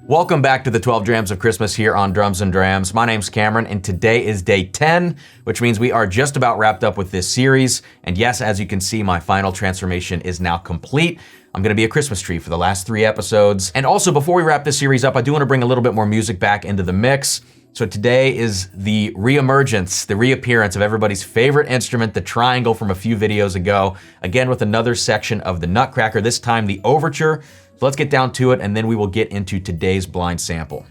Welcome back to the 12 Drams of Christmas here on Drums and Drams. My name's Cameron, and today is day 10, which means we are just about wrapped up with this series. And yes, as you can see, my final transformation is now complete. I'm gonna be a Christmas tree for the last 3 episodes. And also, before we wrap this series up, I do wanna bring a little bit more music back into the mix. So today is the reemergence, the reappearance of everybody's favorite instrument, the triangle from a few videos ago. Again, with another section of the Nutcracker, this time the overture. So let's get down to it, and then we will get into today's blind sample.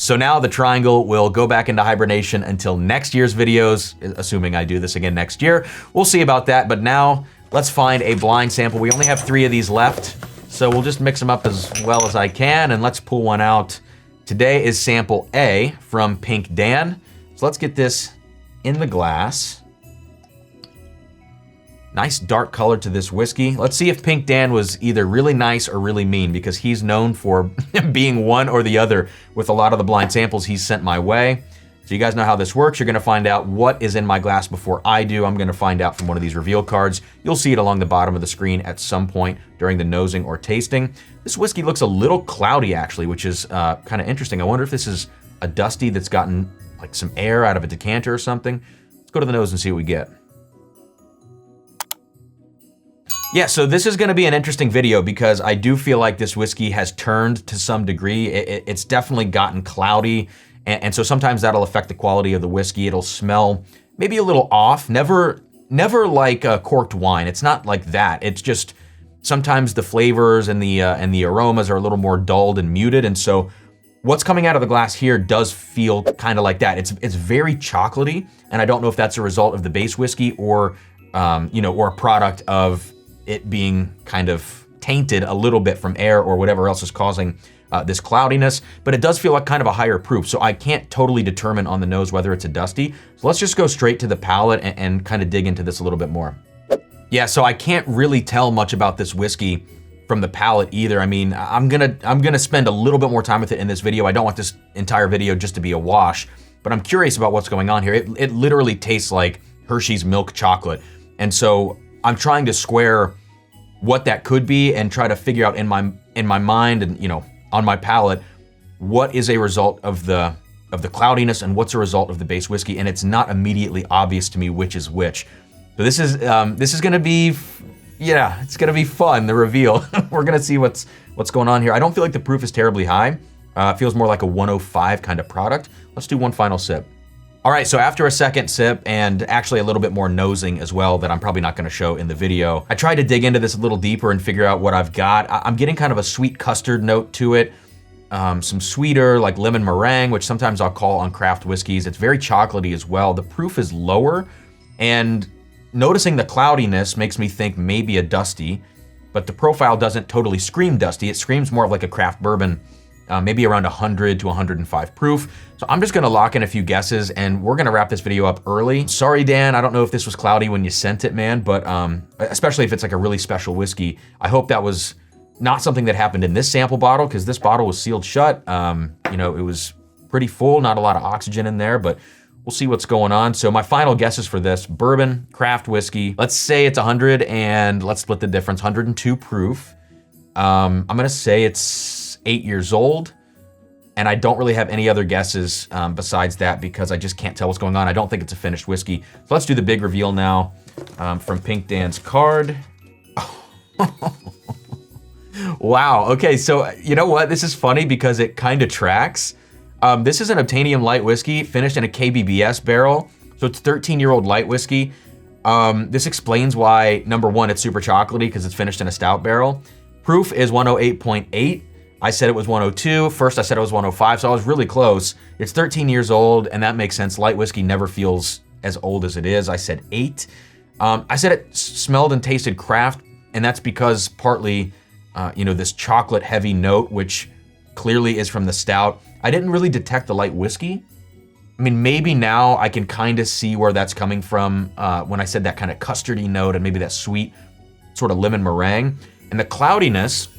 So now the triangle will go back into hibernation until next year's videos, assuming I do this again next year. We'll see about that, but now let's find a blind sample. We only have 3 of these left, so we'll just mix them up as well as I can, and let's pull one out. Today is sample A from PinkDan. So let's get this in the glass. Nice dark color to this whiskey. Let's see if PinkDan was either really nice or really mean, because he's known for being one or the other with a lot of the blind samples he's sent my way. So you guys know how this works. You're gonna find out what is in my glass before I do. I'm gonna find out from one of these reveal cards. You'll see it along the bottom of the screen at some point during the nosing or tasting. This whiskey looks a little cloudy actually, which is kind of interesting. I wonder if this is a dusty that's gotten like some air out of a decanter or something. Let's go to the nose and see what we get. Yeah, so this is gonna be an interesting video because I do feel like this whiskey has turned to some degree. It's definitely gotten cloudy, and so sometimes that'll affect the quality of the whiskey. It'll smell maybe a little off, never like a corked wine. It's not like that. It's just sometimes the flavors and the aromas are a little more dulled and muted, and so what's coming out of the glass here does feel kind of like that. It's very chocolatey, and I don't know if that's a result of the base whiskey or or a product of it being kind of tainted a little bit from air or whatever else is causing this cloudiness, but it does feel like kind of a higher proof, so I can't totally determine on the nose whether it's a dusty. So let's just go straight to the palate and kind of dig into this a little bit more. Yeah, so I can't really tell much about this whiskey from the palate either. I mean, I'm gonna spend a little bit more time with it in this video. I don't want this entire video just to be a wash, but I'm curious about what's going on here. It literally tastes like Hershey's milk chocolate, and so I'm trying to square what that could be and try to figure out in my mind and on my palate what is a result of the cloudiness and what's a result of the base whiskey, and it's not immediately obvious to me which is which. So this is gonna be, yeah, it's gonna be fun, the reveal. We're gonna see what's going on here. I don't feel like the proof is terribly high. It feels more like a 105 kind of product. Let's do one final sip. All right, so after a second sip and actually a little bit more nosing as well that I'm probably not gonna show in the video, I tried to dig into this a little deeper and figure out what I've got. I'm getting kind of a sweet custard note to it, some sweeter like lemon meringue, which sometimes I'll call on craft whiskeys. It's very chocolatey as well. The proof is lower, and noticing the cloudiness makes me think maybe a dusty, but the profile doesn't totally scream dusty. It screams more of like a craft bourbon, maybe around 100 to 105 proof. So I'm just gonna lock in a few guesses and we're gonna wrap this video up early. Sorry, Dan, I don't know if this was cloudy when you sent it, man, but especially if it's like a really special whiskey. I hope that was not something that happened in this sample bottle, because this bottle was sealed shut. It was pretty full, not a lot of oxygen in there, but we'll see what's going on. So my final guesses for this: bourbon, craft whiskey. Let's say it's 100, and let's split the difference, 102 proof. I'm gonna say it's 8 years old, and I don't really have any other guesses besides that because I just can't tell what's going on. I don't think it's a finished whiskey. So let's do the big reveal now from PinkDan's card. Wow, okay, so you know what? This is funny because it kind of tracks. This is an Obtainium light whiskey finished in a KBBS barrel, so it's 13-year-old light whiskey. This explains why, number one, it's super chocolatey because it's finished in a stout barrel. Proof is 108.8. I said it was 102. First I said it was 105, so I was really close. It's 13 years old, and that makes sense. Light whiskey never feels as old as it is. I said 8. I said it smelled and tasted craft, and that's because partly, this chocolate heavy note, which clearly is from the stout. I didn't really detect the light whiskey. I mean, maybe now I can kind of see where that's coming from when I said that kind of custardy note and maybe that sweet sort of lemon meringue. And the cloudiness,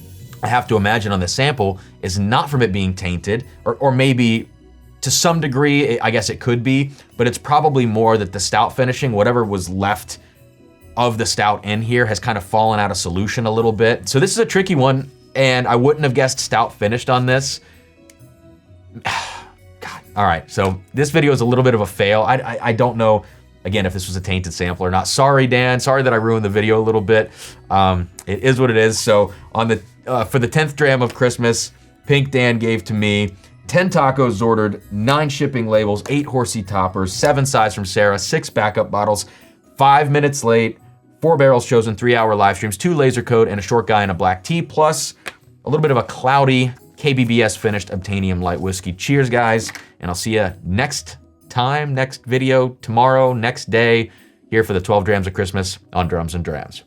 I have to imagine on the sample, is not from it being tainted, or maybe to some degree, I guess it could be, but it's probably more that the stout finishing, whatever was left of the stout in here, has kind of fallen out of solution a little bit. So this is a tricky one, and I wouldn't have guessed stout finished on this. God, all right, so this video is a little bit of a fail. I don't know, again, if this was a tainted sample or not. Sorry, Dan, sorry that I ruined the video a little bit. It is what it is. So on the for the 10th dram of Christmas, PinkDan gave to me 10 tacos ordered, 9 shipping labels, 8 horsey toppers, 7 sides from Sarah, 6 backup bottles, 5 minutes late, 4 barrels chosen, 3-hour live streams, 2 laser code, and a short guy in a black tea, plus a little bit of a cloudy KBBS finished Obtainium light whiskey. Cheers, guys, and I'll see you next time, next video, tomorrow, next day, here for the 12 drams of Christmas on Drums and Drams.